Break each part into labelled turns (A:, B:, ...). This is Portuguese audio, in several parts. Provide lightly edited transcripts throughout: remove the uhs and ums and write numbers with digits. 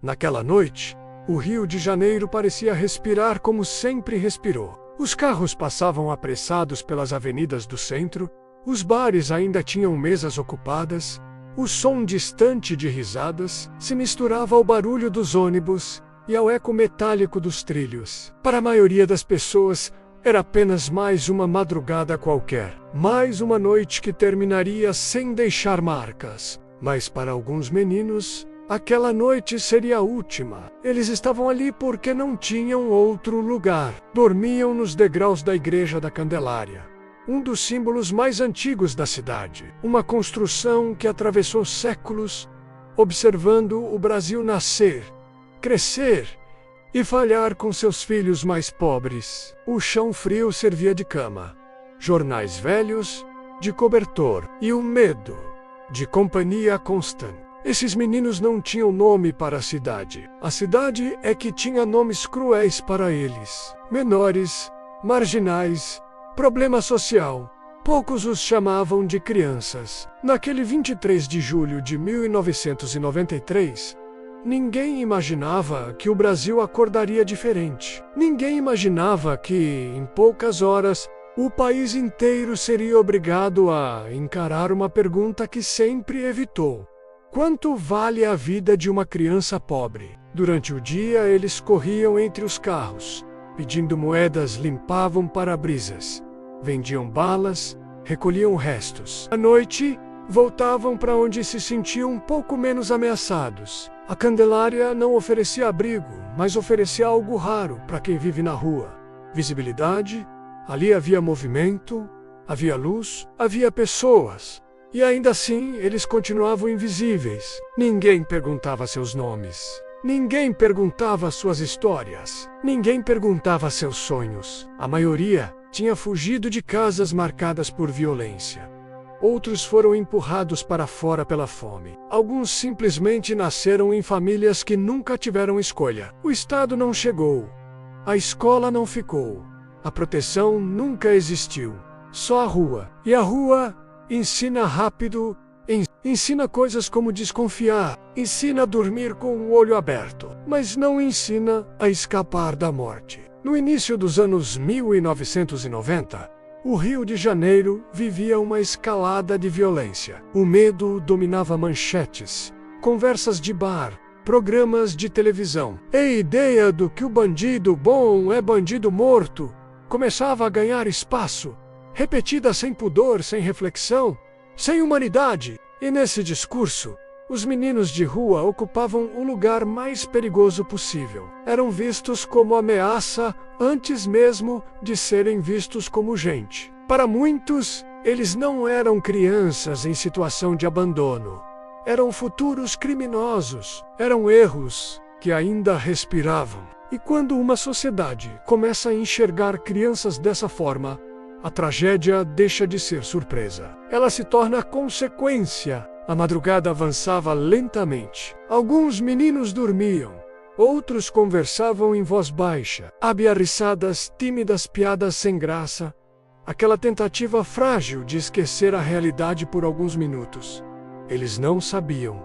A: Naquela noite, o Rio de Janeiro parecia respirar como sempre respirou. Os carros passavam apressados pelas avenidas do centro, os bares ainda tinham mesas ocupadas, o som distante de risadas se misturava ao barulho dos ônibus e ao eco metálico dos trilhos. Para a maioria das pessoas, era apenas mais uma madrugada qualquer, mais uma noite que terminaria sem deixar marcas. Mas para alguns meninos, aquela noite seria a última. Eles estavam ali porque não tinham outro lugar. Dormiam nos degraus da Igreja da Candelária, um dos símbolos mais antigos da cidade. Uma construção que atravessou séculos, observando o Brasil nascer, crescer e falhar com seus filhos mais pobres. O chão frio servia de cama, jornais velhos de cobertor e o medo de companhia constante. Esses meninos não tinham nome para a cidade. A cidade é que tinha nomes cruéis para eles. Menores, marginais, problema social. Poucos os chamavam de crianças. Naquele 23 de julho de 1993, ninguém imaginava que o Brasil acordaria diferente. Ninguém imaginava que, em poucas horas, o país inteiro seria obrigado a encarar uma pergunta que sempre evitou: quanto vale a vida de uma criança pobre? Durante o dia, eles corriam entre os carros, pedindo moedas, limpavam para-brisas, vendiam balas, recolhiam restos. À noite, voltavam para onde se sentiam um pouco menos ameaçados. A Candelária não oferecia abrigo, mas oferecia algo raro para quem vive na rua: visibilidade. Ali havia movimento, havia luz, havia pessoas. E ainda assim, eles continuavam invisíveis. Ninguém perguntava seus nomes. Ninguém perguntava suas histórias. Ninguém perguntava seus sonhos. A maioria tinha fugido de casas marcadas por violência. Outros foram empurrados para fora pela fome. Alguns simplesmente nasceram em famílias que nunca tiveram escolha. O Estado não chegou. A escola não ficou. A proteção nunca existiu. Só a rua. E a rua ensina rápido, ensina coisas como desconfiar, ensina a dormir com o olho aberto, mas não ensina a escapar da morte. No início dos anos 1990, o Rio de Janeiro vivia uma escalada de violência. O medo dominava manchetes, conversas de bar, programas de televisão. A ideia do que o bandido bom é bandido morto começava a ganhar espaço, repetida sem pudor, sem reflexão, sem humanidade. E nesse discurso, os meninos de rua ocupavam o lugar mais perigoso possível. Eram vistos como ameaça antes mesmo de serem vistos como gente. Para muitos, eles não eram crianças em situação de abandono. Eram futuros criminosos. Eram erros que ainda respiravam. E quando uma sociedade começa a enxergar crianças dessa forma, a tragédia deixa de ser surpresa. Ela se torna consequência. A madrugada avançava lentamente. Alguns meninos dormiam. Outros conversavam em voz baixa. Abiarriçadas, tímidas piadas sem graça. Aquela tentativa frágil de esquecer a realidade por alguns minutos. Eles não sabiam.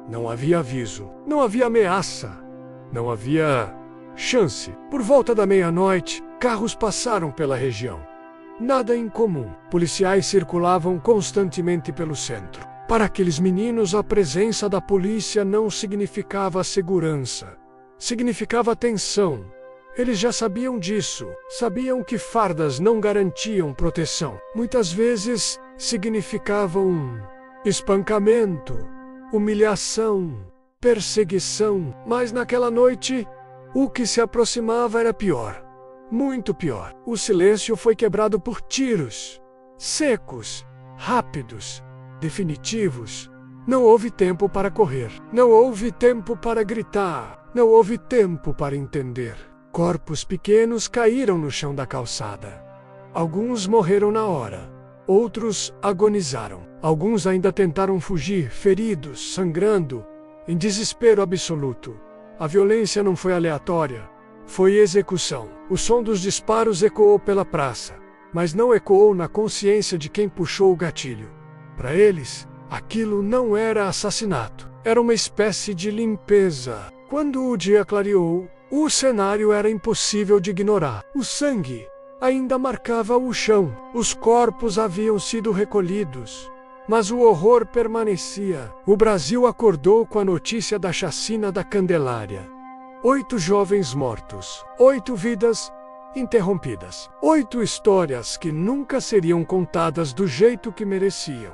A: Não havia aviso. Não havia ameaça. Não havia chance. Por volta da meia-noite, carros passaram pela região. Nada em comum. Policiais circulavam constantemente pelo centro. Para aqueles meninos, a presença da polícia não significava segurança. Significava tensão. Eles já sabiam disso. Sabiam que fardas não garantiam proteção. Muitas vezes, significavam espancamento, humilhação, perseguição. Mas naquela noite, o que se aproximava era pior. Muito pior. O silêncio foi quebrado por tiros. Secos, rápidos, definitivos. Não houve tempo para correr. Não houve tempo para gritar. Não houve tempo para entender. Corpos pequenos caíram no chão da calçada. Alguns morreram na hora. Outros agonizaram. Alguns ainda tentaram fugir, feridos, sangrando, em desespero absoluto. A violência não foi aleatória. Foi execução. O som dos disparos ecoou pela praça, mas não ecoou na consciência de quem puxou o gatilho. Para eles, aquilo não era assassinato. Era uma espécie de limpeza. Quando o dia clareou, o cenário era impossível de ignorar. O sangue ainda marcava o chão. Os corpos haviam sido recolhidos, mas o horror permanecia. O Brasil acordou com a notícia da chacina da Candelária. 8 jovens mortos, 8 vidas interrompidas, 8 histórias que nunca seriam contadas do jeito que mereciam.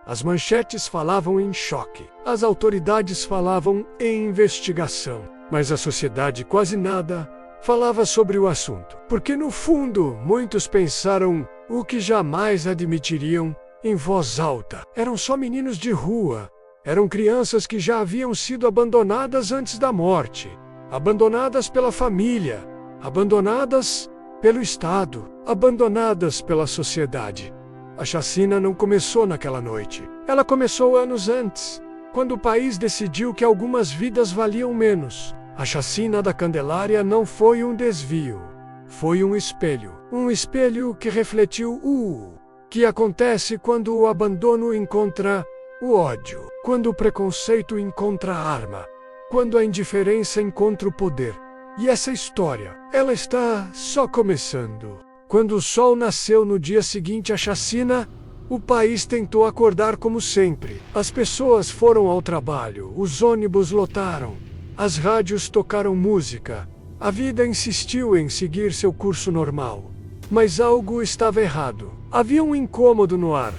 A: As manchetes falavam em choque, as autoridades falavam em investigação, mas a sociedade quase nada falava sobre o assunto. Porque no fundo, muitos pensaram o que jamais admitiriam em voz alta. Eram só meninos de rua, eram crianças que já haviam sido abandonadas antes da morte, abandonadas pela família, abandonadas pelo Estado, abandonadas pela sociedade. A chacina não começou naquela noite. Ela começou anos antes, quando o país decidiu que algumas vidas valiam menos. A chacina da Candelária não foi um desvio, foi um espelho. Um espelho que refletiu o que acontece quando o abandono encontra o ódio, quando o preconceito encontra a arma, quando a indiferença encontra o poder. E essa história, ela está só começando. Quando o sol nasceu no dia seguinte à chacina, o país tentou acordar como sempre. As pessoas foram ao trabalho, os ônibus lotaram, as rádios tocaram música. A vida insistiu em seguir seu curso normal. Mas algo estava errado. Havia um incômodo no ar,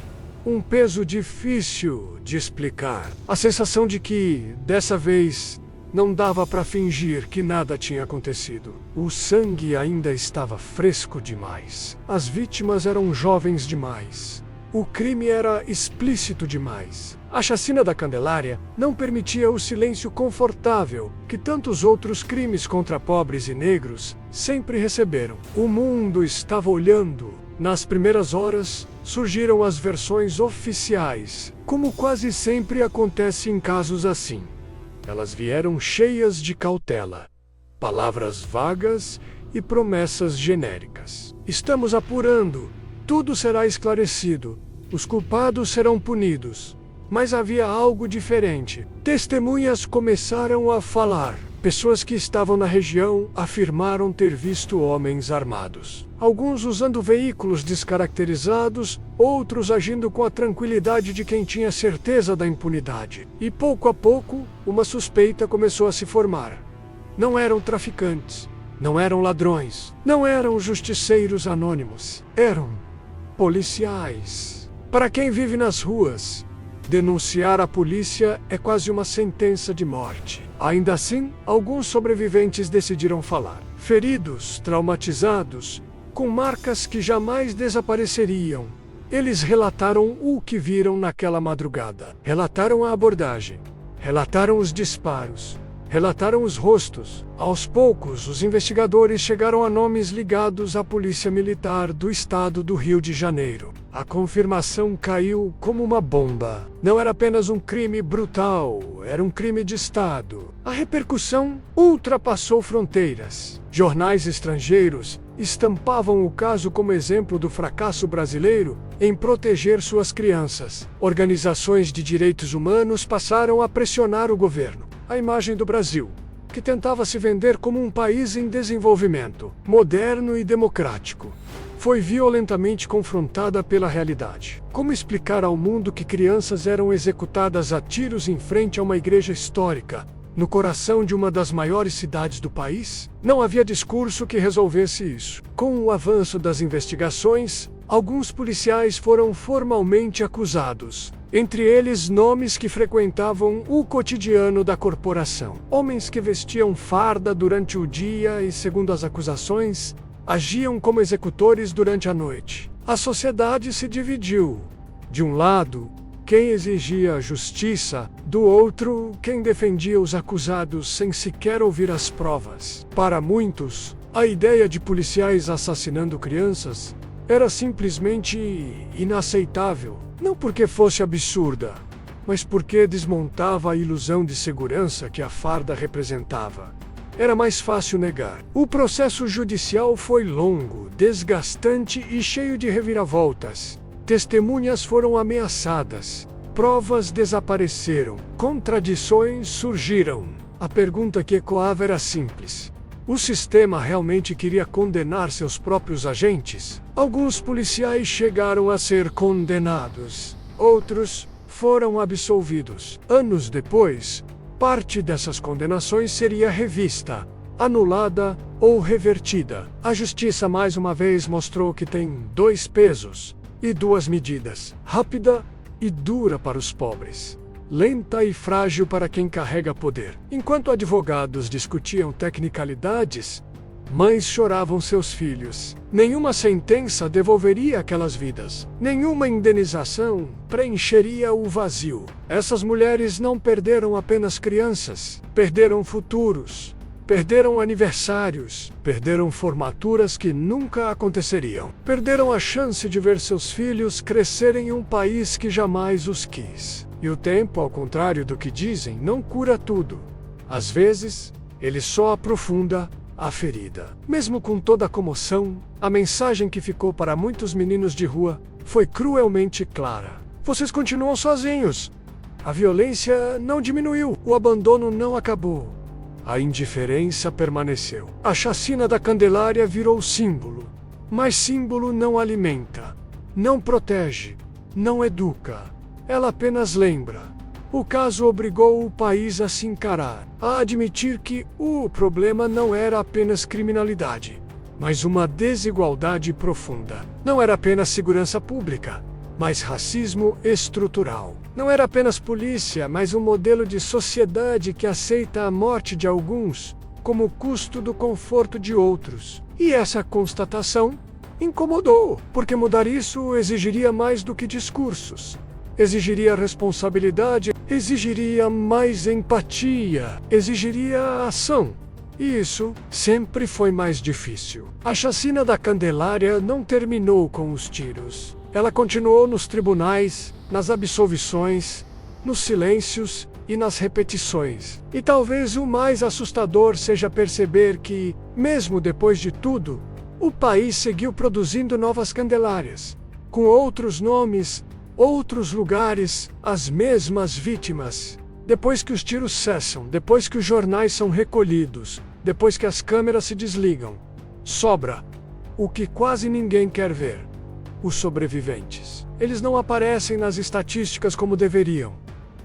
A: um peso difícil de explicar. A sensação de que, dessa vez, não dava para fingir que nada tinha acontecido. O sangue ainda estava fresco demais. As vítimas eram jovens demais. O crime era explícito demais. A chacina da Candelária não permitia o silêncio confortável que tantos outros crimes contra pobres e negros sempre receberam. O mundo estava olhando. Nas primeiras horas, surgiram as versões oficiais, como quase sempre acontece em casos assim. Elas vieram cheias de cautela, palavras vagas e promessas genéricas. Estamos apurando, tudo será esclarecido, os culpados serão punidos. Mas havia algo diferente. Testemunhas começaram a falar. Pessoas que estavam na região afirmaram ter visto homens armados. Alguns usando veículos descaracterizados, outros agindo com a tranquilidade de quem tinha certeza da impunidade. E pouco a pouco, uma suspeita começou a se formar. Não eram traficantes, não eram ladrões, não eram justiceiros anônimos. Eram policiais. Para quem vive nas ruas, denunciar a polícia é quase uma sentença de morte. Ainda assim, alguns sobreviventes decidiram falar. Feridos, traumatizados, com marcas que jamais desapareceriam. Eles relataram o que viram naquela madrugada. Relataram a abordagem. Relataram os disparos. Relataram os rostos. Aos poucos, os investigadores chegaram a nomes ligados à Polícia Militar do Estado do Rio de Janeiro. A confirmação caiu como uma bomba. Não era apenas um crime brutal, era um crime de Estado. A repercussão ultrapassou fronteiras. Jornais estrangeiros estampavam o caso como exemplo do fracasso brasileiro em proteger suas crianças. Organizações de direitos humanos passaram a pressionar o governo. A imagem do Brasil, que tentava se vender como um país em desenvolvimento, moderno e democrático, foi violentamente confrontada pela realidade. Como explicar ao mundo que crianças eram executadas a tiros em frente a uma igreja histórica, no coração de uma das maiores cidades do país? Não havia discurso que resolvesse isso. Com o avanço das investigações, alguns policiais foram formalmente acusados. Entre eles, nomes que frequentavam o cotidiano da corporação. Homens que vestiam farda durante o dia e, segundo as acusações, agiam como executores durante a noite. A sociedade se dividiu. De um lado, quem exigia justiça, do outro, quem defendia os acusados sem sequer ouvir as provas. Para muitos, a ideia de policiais assassinando crianças era simplesmente inaceitável. Não porque fosse absurda, mas porque desmontava a ilusão de segurança que a farda representava. Era mais fácil negar. O processo judicial foi longo, desgastante e cheio de reviravoltas. Testemunhas foram ameaçadas, provas desapareceram, contradições surgiram. A pergunta que ecoava era simples. O sistema realmente queria condenar seus próprios agentes? Alguns policiais chegaram a ser condenados. Outros foram absolvidos. Anos depois, parte dessas condenações seria revista, anulada ou revertida. A justiça mais uma vez mostrou que tem dois pesos e duas medidas: rápida e dura para os pobres, lenta e frágil para quem carrega poder. Enquanto advogados discutiam tecnicalidades, mães choravam seus filhos. Nenhuma sentença devolveria aquelas vidas. Nenhuma indenização preencheria o vazio. Essas mulheres não perderam apenas crianças, perderam futuros. Perderam aniversários, perderam formaturas que nunca aconteceriam. Perderam a chance de ver seus filhos crescerem em um país que jamais os quis. E o tempo, ao contrário do que dizem, não cura tudo. Às vezes, ele só aprofunda a ferida. Mesmo com toda a comoção, a mensagem que ficou para muitos meninos de rua foi cruelmente clara. Vocês continuam sozinhos. A violência não diminuiu, o abandono não acabou. A indiferença permaneceu. A chacina da Candelária virou símbolo. Mas símbolo não alimenta, não protege, não educa. Ela apenas lembra. O caso obrigou o país a se encarar, a admitir que o problema não era apenas criminalidade, mas uma desigualdade profunda. Não era apenas segurança pública, mas racismo estrutural. Não era apenas polícia, mas um modelo de sociedade que aceita a morte de alguns como custo do conforto de outros. E essa constatação incomodou, porque mudar isso exigiria mais do que discursos. Exigiria responsabilidade, exigiria mais empatia, exigiria ação. E isso sempre foi mais difícil. A chacina da Candelária não terminou com os tiros. Ela continuou nos tribunais, nas absolvições, nos silêncios e nas repetições. E talvez o mais assustador seja perceber que, mesmo depois de tudo, o país seguiu produzindo novas Candelárias, com outros nomes, outros lugares, as mesmas vítimas. Depois que os tiros cessam, depois que os jornais são recolhidos, depois que as câmeras se desligam, sobra o que quase ninguém quer ver: os sobreviventes. Eles não aparecem nas estatísticas como deveriam.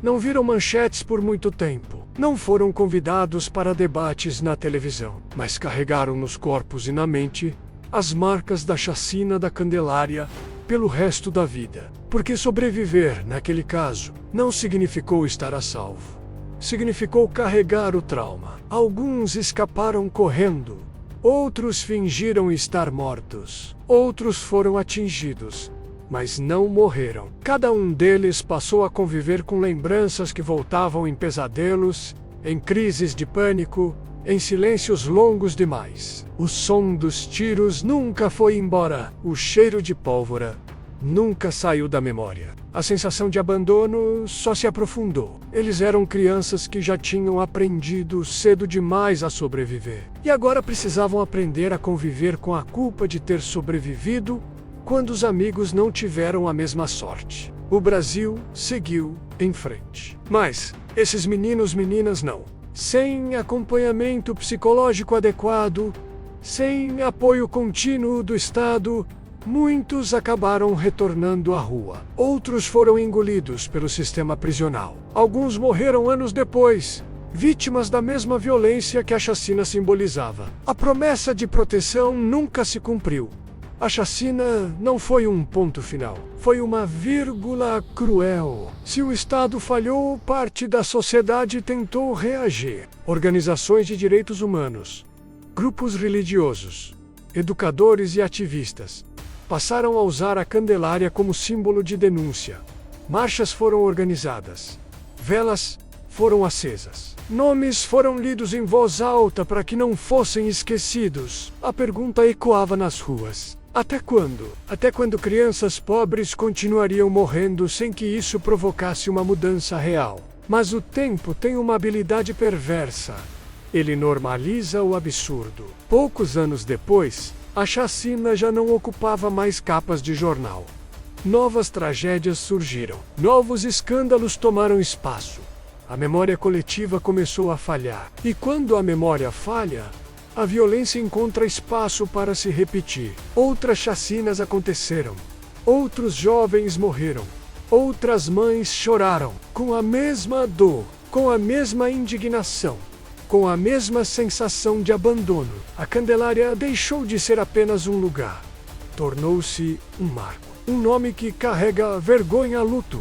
A: Não viram manchetes por muito tempo. Não foram convidados para debates na televisão, mas carregaram nos corpos e na mente as marcas da chacina da Candelária pelo resto da vida. Porque sobreviver, naquele caso, não significou estar a salvo. Significou carregar o trauma. Alguns escaparam correndo. Outros fingiram estar mortos. Outros foram atingidos, mas não morreram. Cada um deles passou a conviver com lembranças que voltavam em pesadelos, em crises de pânico, em silêncios longos demais. O som dos tiros nunca foi embora. O cheiro de pólvora nunca saiu da memória. A sensação de abandono só se aprofundou. Eles eram crianças que já tinham aprendido cedo demais a sobreviver. E agora precisavam aprender a conviver com a culpa de ter sobrevivido quando os amigos não tiveram a mesma sorte. O Brasil seguiu em frente. Mas esses meninos não. Sem acompanhamento psicológico adequado, sem apoio contínuo do Estado, muitos acabaram retornando à rua. Outros foram engolidos pelo sistema prisional. Alguns morreram anos depois, vítimas da mesma violência que a chacina simbolizava. A promessa de proteção nunca se cumpriu. A chacina não foi um ponto final. Foi uma vírgula cruel. Se o Estado falhou, parte da sociedade tentou reagir. Organizações de direitos humanos, grupos religiosos, educadores e ativistas passaram a usar a Candelária como símbolo de denúncia. Marchas foram organizadas. Velas foram acesas. Nomes foram lidos em voz alta para que não fossem esquecidos. A pergunta ecoava nas ruas: até quando? Até quando crianças pobres continuariam morrendo sem que isso provocasse uma mudança real? Mas o tempo tem uma habilidade perversa. Ele normaliza o absurdo. Poucos anos depois, a chacina já não ocupava mais capas de jornal. Novas tragédias surgiram. Novos escândalos tomaram espaço. A memória coletiva começou a falhar. E quando a memória falha, a violência encontra espaço para se repetir. Outras chacinas aconteceram. Outros jovens morreram. Outras mães choraram, com a mesma dor, com a mesma indignação, com a mesma sensação de abandono. A Candelária deixou de ser apenas um lugar. Tornou-se um marco. Um nome que carrega vergonha, luto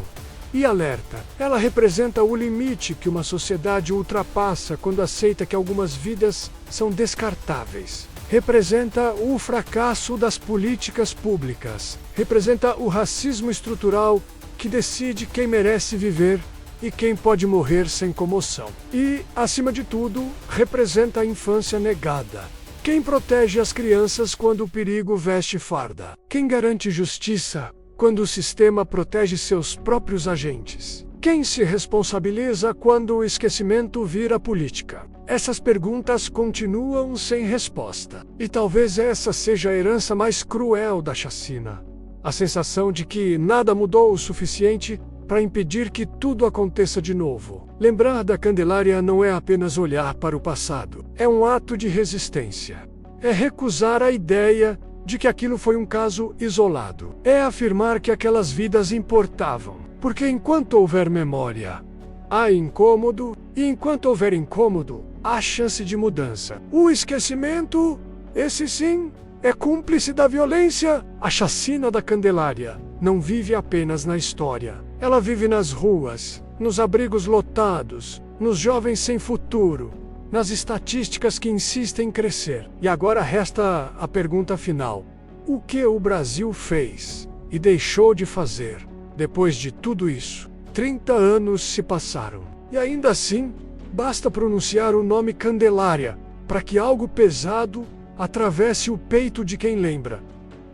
A: e alerta. Ela representa o limite que uma sociedade ultrapassa quando aceita que algumas vidas são descartáveis. Representa o fracasso das políticas públicas. Representa o racismo estrutural que decide quem merece viver e quem pode morrer sem comoção. E, acima de tudo, representa a infância negada. Quem protege as crianças quando o perigo veste farda? Quem garante justiça quando o sistema protege seus próprios agentes? Quem se responsabiliza quando o esquecimento vira política? Essas perguntas continuam sem resposta. E talvez essa seja a herança mais cruel da chacina. A sensação de que nada mudou o suficiente para impedir que tudo aconteça de novo. Lembrar da Candelária não é apenas olhar para o passado. É um ato de resistência. É recusar a ideia de que aquilo foi um caso isolado. É afirmar que aquelas vidas importavam. Porque enquanto houver memória, há incômodo, e enquanto houver incômodo, há chance de mudança. O esquecimento, esse sim, é cúmplice da violência. A chacina da Candelária não vive apenas na história. Ela vive nas ruas, nos abrigos lotados, nos jovens sem futuro, nas estatísticas que insistem em crescer. E agora resta a pergunta final. O que o Brasil fez e deixou de fazer depois de tudo isso? 30 anos se passaram. E ainda assim, basta pronunciar o nome Candelária para que algo pesado atravesse o peito de quem lembra.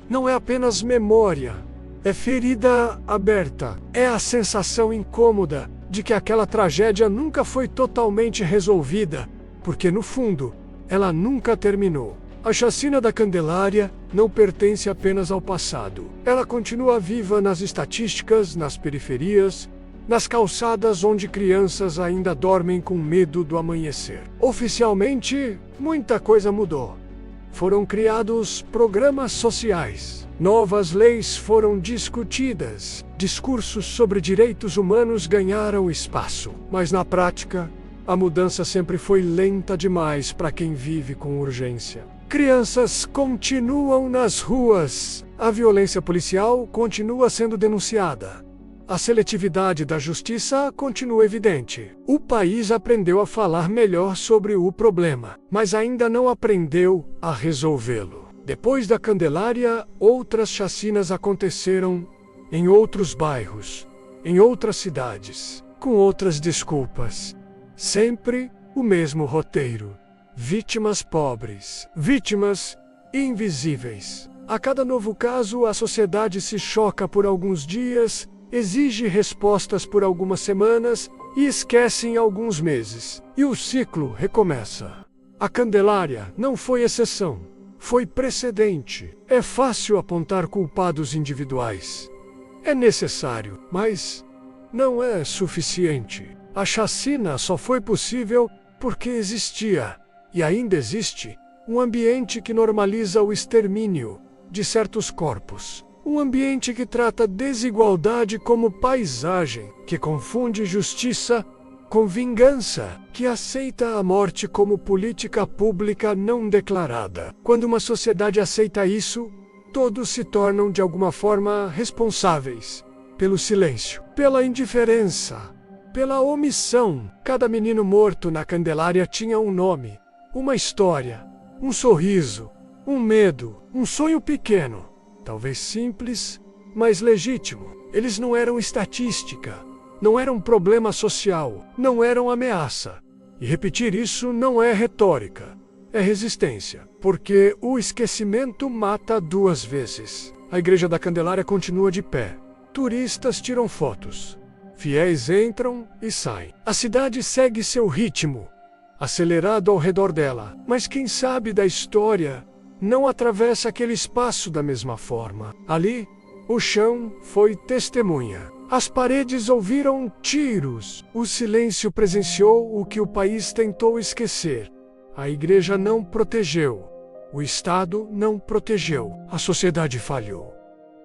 A: Não é apenas memória, é ferida aberta. É a sensação incômoda de que aquela tragédia nunca foi totalmente resolvida, porque no fundo, ela nunca terminou. A chacina da Candelária não pertence apenas ao passado. Ela continua viva nas estatísticas, nas periferias, nas calçadas onde crianças ainda dormem com medo do amanhecer. Oficialmente, muita coisa mudou. Foram criados programas sociais. Novas leis foram discutidas. Discursos sobre direitos humanos ganharam espaço. Mas na prática, a mudança sempre foi lenta demais para quem vive com urgência. Crianças continuam nas ruas. A violência policial continua sendo denunciada. A seletividade da justiça continua evidente. O país aprendeu a falar melhor sobre o problema, mas ainda não aprendeu a resolvê-lo. Depois da Candelária, outras chacinas aconteceram em outros bairros, em outras cidades, com outras desculpas. Sempre o mesmo roteiro. Vítimas pobres, vítimas invisíveis. A cada novo caso, a sociedade se choca por alguns dias, exige respostas por algumas semanas e esquece em alguns meses. E o ciclo recomeça. A Candelária não foi exceção, foi precedente. É fácil apontar culpados individuais. É necessário, mas não é suficiente. A chacina só foi possível porque existia, e ainda existe, um ambiente que normaliza o extermínio de certos corpos. Um ambiente que trata desigualdade como paisagem, que confunde justiça com vingança, que aceita a morte como política pública não declarada. Quando uma sociedade aceita isso, todos se tornam de alguma forma responsáveis pelo silêncio, pela indiferença, pela omissão. Cada menino morto na Candelária tinha um nome, uma história, um sorriso, um medo, um sonho pequeno. Talvez simples, mas legítimo. Eles não eram estatística, não eram problema social, não eram ameaça. E repetir isso não é retórica, é resistência. Porque o esquecimento mata duas vezes. A Igreja da Candelária continua de pé. Turistas tiram fotos. Fiéis entram e saem. A cidade segue seu ritmo, acelerado ao redor dela. Mas quem sabe da história não atravessa aquele espaço da mesma forma. Ali, o chão foi testemunha. As paredes ouviram tiros. O silêncio presenciou o que o país tentou esquecer. A igreja não protegeu. O Estado não protegeu. A sociedade falhou.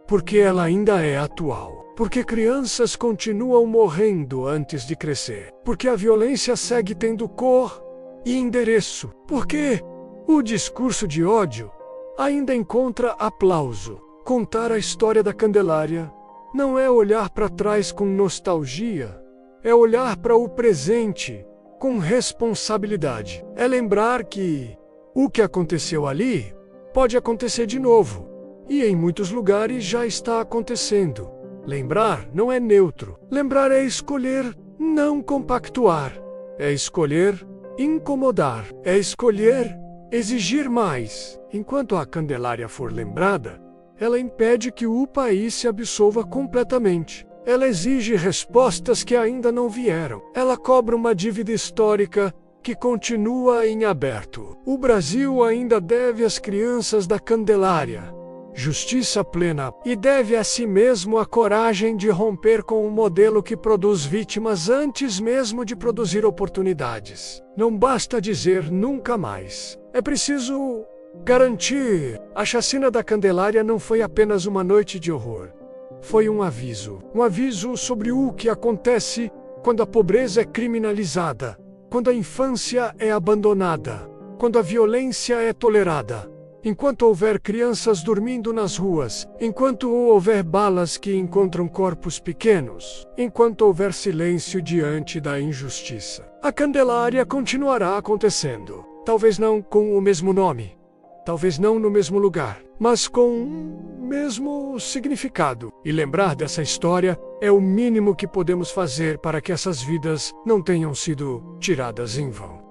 A: Porque ela ainda é atual. Porque crianças continuam morrendo antes de crescer. Porque a violência segue tendo cor e endereço. Porque o discurso de ódio ainda encontra aplauso. Contar a história da Candelária não é olhar para trás com nostalgia, é olhar para o presente com responsabilidade. É lembrar que o que aconteceu ali pode acontecer de novo, e em muitos lugares já está acontecendo. Lembrar não é neutro. Lembrar é escolher não compactuar, é escolher incomodar, é escolher exigir mais. Enquanto a Candelária for lembrada, ela impede que o país se absolva completamente. Ela exige respostas que ainda não vieram. Ela cobra uma dívida histórica que continua em aberto. O Brasil ainda deve às crianças da Candelária justiça plena e deve a si mesmo a coragem de romper com um modelo que produz vítimas antes mesmo de produzir oportunidades. Não basta dizer nunca mais. É preciso garantir. A chacina da Candelária não foi apenas uma noite de horror. Foi um aviso sobre o que acontece quando a pobreza é criminalizada, quando a infância é abandonada, quando a violência é tolerada. Enquanto houver crianças dormindo nas ruas, enquanto houver balas que encontram corpos pequenos, enquanto houver silêncio diante da injustiça, a Candelária continuará acontecendo. Talvez não com o mesmo nome, talvez não no mesmo lugar, mas com o mesmo significado. E lembrar dessa história é o mínimo que podemos fazer para que essas vidas não tenham sido tiradas em vão.